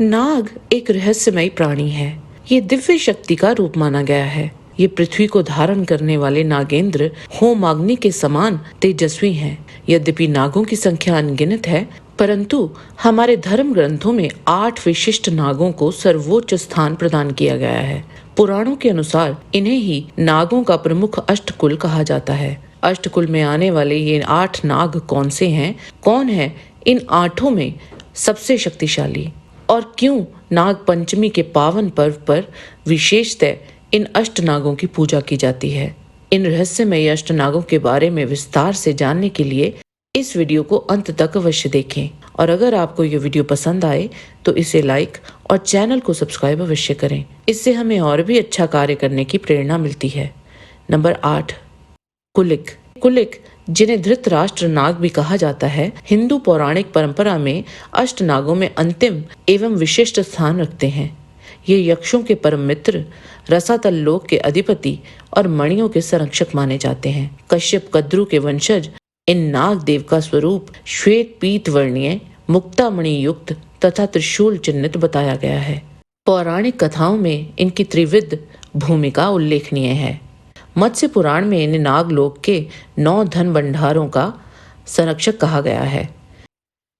नाग एक रहस्यमयी प्राणी है। ये दिव्य शक्ति का रूप माना गया है। ये पृथ्वी को धारण करने वाले नागेंद्र होमाग्नि के समान तेजस्वी हैं। यद्यपि नागों की संख्या अनगिनत है, परंतु हमारे धर्म ग्रंथों में 8 विशिष्ट नागों को सर्वोच्च स्थान प्रदान किया गया है। पुराणों के अनुसार इन्हें ही नागों का प्रमुख अष्टकुल कहा जाता है। अष्टकुल में आने वाले ये 8 नाग कौन से हैं? कौन है इन 8 में सबसे शक्तिशाली? और क्यों नाग पंचमी के पावन पर्व पर विशेषतः इन अष्ट नागों की पूजा की जाती है? इन रहस्यमय अष्ट नागों के बारे में विस्तार से जानने के लिए इस वीडियो को अंत तक अवश्य देखें। और अगर आपको ये वीडियो पसंद आए तो इसे लाइक और चैनल को सब्सक्राइब अवश्य करें। इससे हमें और भी अच्छा कार्य करने की प्रेरणा मिलती है। नंबर 8, कुलिक। कुलिक, जिन्हें धृतराष्ट्र नाग भी कहा जाता है, हिंदू पौराणिक परंपरा में अष्ट नागों में अंतिम एवं विशिष्ट स्थान रखते हैं। ये यक्षों के परम मित्र, रसातल लोक के अधिपति और मणियों के संरक्षक माने जाते हैं। कश्यप कद्रु के वंशज इन नाग देव का स्वरूप श्वेत पीत वर्णीय, मुक्तामणि युक्त तथा त्रिशूल चिन्हित बताया गया है। पौराणिक कथाओं में इनकी त्रिविध भूमिका उल्लेखनीय है। मत्स्य पुराण में इन्हें नागलोक के 9 धन भंडारों का संरक्षक कहा गया है।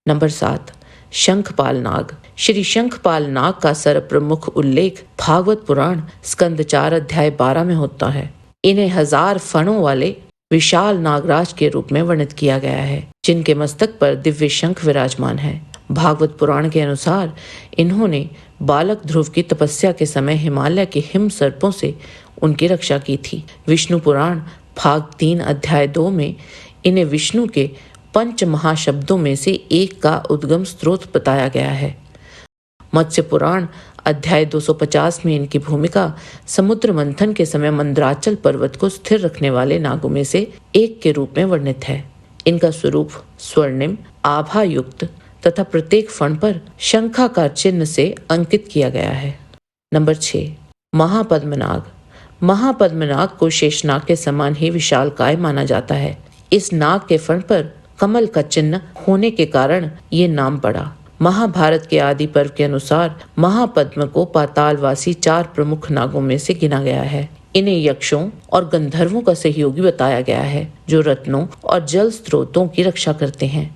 नंबर 7, शंखपाल नाग। श्री शंखपाल नाग का सर्वप्रमुख उल्लेख भागवत पुराण स्कंद 4 अध्याय 12 में होता है। इन्हें 1000 फणों वाले विशाल नागराज के रूप में वर्णित किया गया है, जिनके मस्तक पर दिव्य शंख विराजमान है। भागवत पुराण के अनुसार इन्होंने बालक ध्रुव की तपस्या के समय हिमालय के हिम सर्पों से उनकी रक्षा की थी। विष्णु पुराण भाग 3 अध्याय 2 में इन्हें विष्णु के 5 महाशब्दों में से एक का उद्गम स्रोत बताया गया है। मत्स्य पुराण अध्याय 250 में इनकी भूमिका समुद्र मंथन के समय मंदराचल पर्वत को स्थिर रखने वाले नागों में से एक के रूप में वर्णित है। इनका स्वरूप स्वर्णिम, आभा युक्त तथा प्रत्येक फण पर शंखाकार चिन्ह से अंकित किया गया है। नंबर 6, महापद्मनाग। महापद्मनाग को शेषनाग के समान ही विशालकाय माना जाता है। इस नाग के फण पर कमल का चिन्ह होने के कारण ये नाम पड़ा। महाभारत के आदि पर्व के अनुसार महापद्म को पातालवासी 4 प्रमुख नागों में से गिना गया है। इन्हें यक्षों और गंधर्वों का सहयोगी बताया गया है, जो रत्नों और जल स्रोतों की रक्षा करते हैं।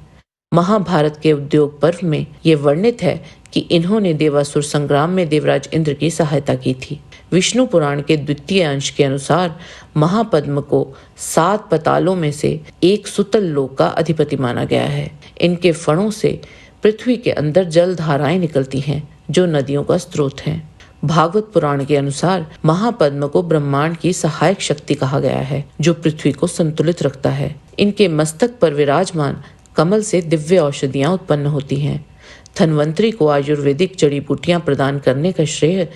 महाभारत के उद्योग पर्व में ये वर्णित है कि इन्होंने देवासुर संग्राम में देवराज इंद्र की सहायता की थी। विष्णु पुराण के द्वितीय अंश के अनुसार महापद्म को 7 पतालों में से एक सुतल लोक का अधिपति माना गया है। इनके फणों से पृथ्वी के अंदर जल धाराएं निकलती हैं, जो नदियों का स्रोत हैं। भागवत पुराण के अनुसार महापद्म को ब्रह्मांड की सहायक शक्ति कहा गया है, जो पृथ्वी को संतुलित रखता है। इनके मस्तक पर विराजमान कमल से दिव्य औषधियां उत्पन्न होती हैं। धन्वंतरी को आयुर्वेदिक जड़ी बूटियां प्रदान करने का श्रेय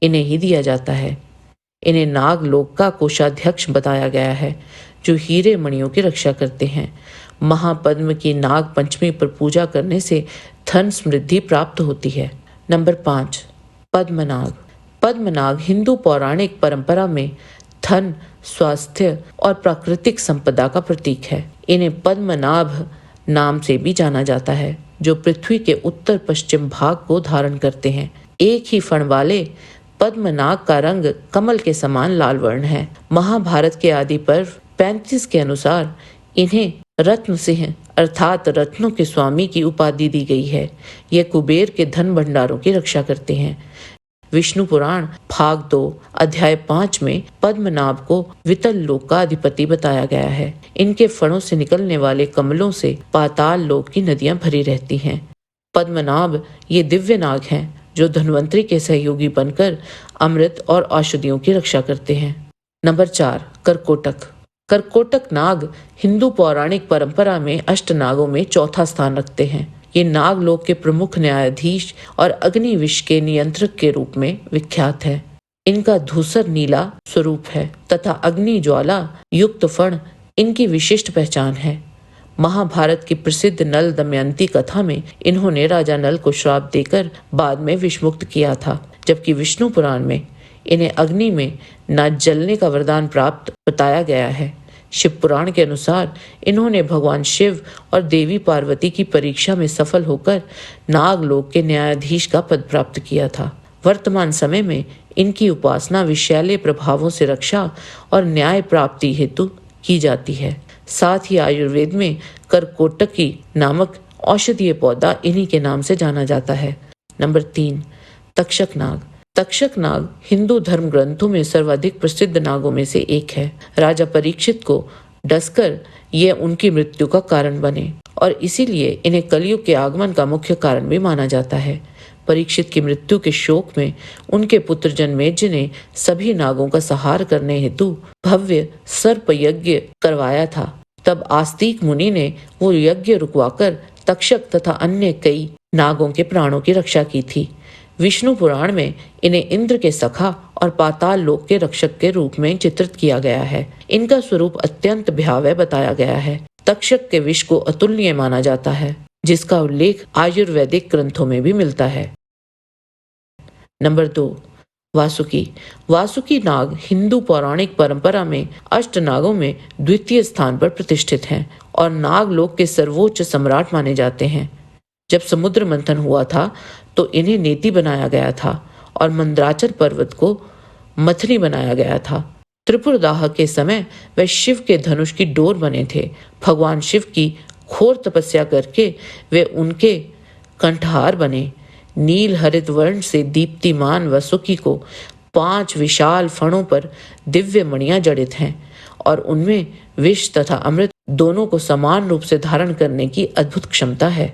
इन्हें ही दिया जाता है। इन्हें नाग लोक का कोषाध्यक्ष बताया गया है, जो हीरे मणियों की रक्षा करते हैं। महापद्म की नाग पंचमी पर पूजा करने से धन समृद्धि प्राप्त होती है। नंबर 5, पद्मनाग। पद्मनाग हिंदू पौराणिक परंपरा में धन, स्वास्थ्य और प्राकृतिक संपदा का प्रतीक है। इन्हें पद्मनाभ नाम से भी जाना जाता है, जो पृथ्वी के उत्तर पश्चिम भाग को धारण करते हैं। एक ही फण वाले पद्मनाग का रंग कमल के समान लाल वर्ण है। महाभारत के आदि पर्व 35 के अनुसार इन्हें रत्न सिंह अर्थात रत्नों के स्वामी की उपाधि दी गई है। ये कुबेर के धन भंडारों की रक्षा करते हैं। विष्णु पुराण भाग 2 अध्याय 5 में पद्मनाभ को वितल लोक का अधिपति बताया गया है। इनके फणों से निकलने वाले कमलों से पाताल लोक की नदियां भरी रहती हैं। पद्मनाभ ये दिव्य नाग हैं, जो धन्वंतरी के सहयोगी बनकर अमृत और औषधियों की रक्षा करते हैं। नंबर 4, कर्कोटक। कर्कोटक नाग हिंदू पौराणिक परंपरा में अष्ट नागों में चौथा स्थान रखते हैं। ये नागलोक के प्रमुख न्यायाधीश और अग्नि विष के नियंत्रक के रूप में विख्यात है। इनका धूसर नीला स्वरूप है तथा अग्नि ज्वाला युक्त फण इनकी विशिष्ट पहचान है। महाभारत की प्रसिद्ध नल दमयंती कथा में इन्होंने राजा नल को श्राप देकर बाद में विषमुक्त किया था, जबकि विष्णु पुराण में इन्हें अग्नि में न जलने का वरदान प्राप्त बताया गया है। शिव पुराण के अनुसार इन्होंने भगवान शिव और देवी पार्वती की परीक्षा में सफल होकर नागलोक के न्यायाधीश का पद प्राप्त किया था। वर्तमान समय में इनकी उपासना विषैले प्रभावों से रक्षा और न्याय प्राप्ति हेतु की जाती है। साथ ही आयुर्वेद में करकोटकी नामक औषधीय पौधा इन्हीं के नाम से जाना जाता है। नंबर 3, तक्षक नाग। तक्षक नाग हिंदू धर्म ग्रंथों में सर्वाधिक प्रसिद्ध नागों में से एक है। राजा परीक्षित को डसकर ये उनकी मृत्यु का कारण बने और इसीलिए इन्हें कलयुग के आगमन का मुख्य कारण भी माना जाता है। परीक्षित की मृत्यु के शोक में उनके पुत्र जनमेजय ने सभी नागों का संहार करने हेतु भव्य सर्प यज्ञ करवाया था। तब आस्तिक मुनि ने वो यज्ञ रुकवाकर तक्षक तथा अन्य कई नागों के प्राणों की रक्षा की थी। विष्णु पुराण में इन्हें इंद्र के सखा और पाताल लोक के रक्षक के रूप में चित्रित किया गया है। इनका स्वरूप अत्यंत भयावह बताया गया है। तक्षक के विष को अतुलनीय माना जाता है, जिसका उल्लेख आयुर्वेदिक ग्रंथों में भी मिलता है। नंबर 2, वासुकी। वासुकी नाग हिंदू पौराणिक परंपरा में अष्ट नागों में द्वितीय स्थान पर प्रतिष्ठित हैं और नागलोक के सर्वोच्च सम्राट माने जाते हैं। जब समुद्र मंथन हुआ था तो इन्हें नेति बनाया गया था और मंदराचल पर्वत को मथनी बनाया गया था। त्रिपुरदाह के समय वे शिव के धनुष की डोर बने थे। भगवान शिव की घोर तपस्या करके वे उनके कंठहार बने। नील हरित वर्ण से दीप्तिमान वासुकी को 5 विशाल फणों पर दिव्य मणियां जड़ित हैं और उनमें विष तथा अमृत दोनों को समान रूप से धारण करने की अद्भुत क्षमता है।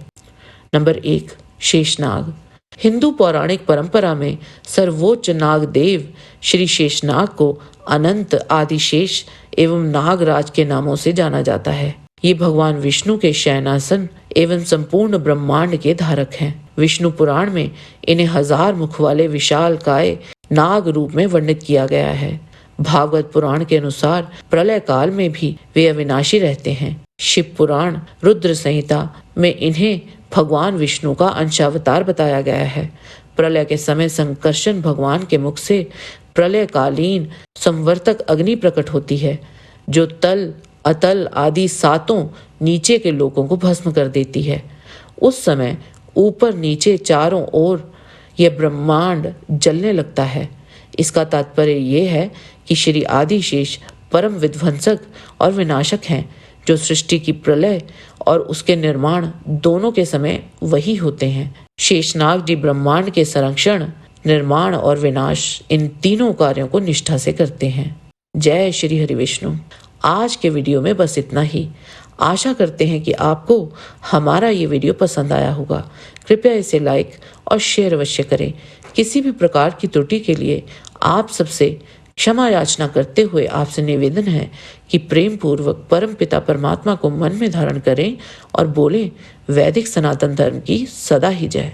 नंबर 1, शेषनाग। हिंदू पौराणिक परंपरा में सर्वोच्च नाग देव श्री शेषनाग को अनंत, आदिशेष एवं नागराज के नामों से जाना जाता है। ये भगवान विष्णु के शयनासन एवं संपूर्ण ब्रह्मांड के धारक हैं। विष्णु पुराण में इन्हें 1000 मुख वाले विशालकाय नाग रूप में वर्णित किया गया है। भागवत पुराण के अनुसार प्रलय काल में भी वे अविनाशी रहते हैं। शिव पुराण रुद्र संहिता में इन्हें भगवान विष्णु का अंशावतार बताया गया है। प्रलय के समय संकर्षण भगवान के मुख से प्रलयकालीन संवर्तक अग्नि प्रकट होती है, जो तल, अतल आदि 7 नीचे के लोगों को भस्म कर देती है। उस समय ऊपर नीचे चारों ओर यह ब्रह्मांड जलने लगता है। इसका तात्पर्य यह है कि श्री आदिशेष परम विध्वंसक और विनाशक हैं, जो सृष्टि की प्रलय और उसके निर्माण दोनों के समय वही होते हैं। शेषनाग जी ब्रह्मांड के संरक्षण, निर्माण और विनाश इन तीनों कार्यों को निष्ठा से करते हैं। जय श्री हरि विष्णु। आज के वीडियो में बस इतना ही। आशा करते हैं कि आपको हमारा ये वीडियो पसंद आया होगा। कृपया इसे लाइक और शेयर अवश्य करें। किसी भी प्रकार की त्रुटि के लिए आप सबसे क्षमा याचना करते हुए आपसे निवेदन है कि प्रेम पूर्वक परम पिता परमात्मा को मन में धारण करें और बोलें, वैदिक सनातन धर्म की सदा ही जय।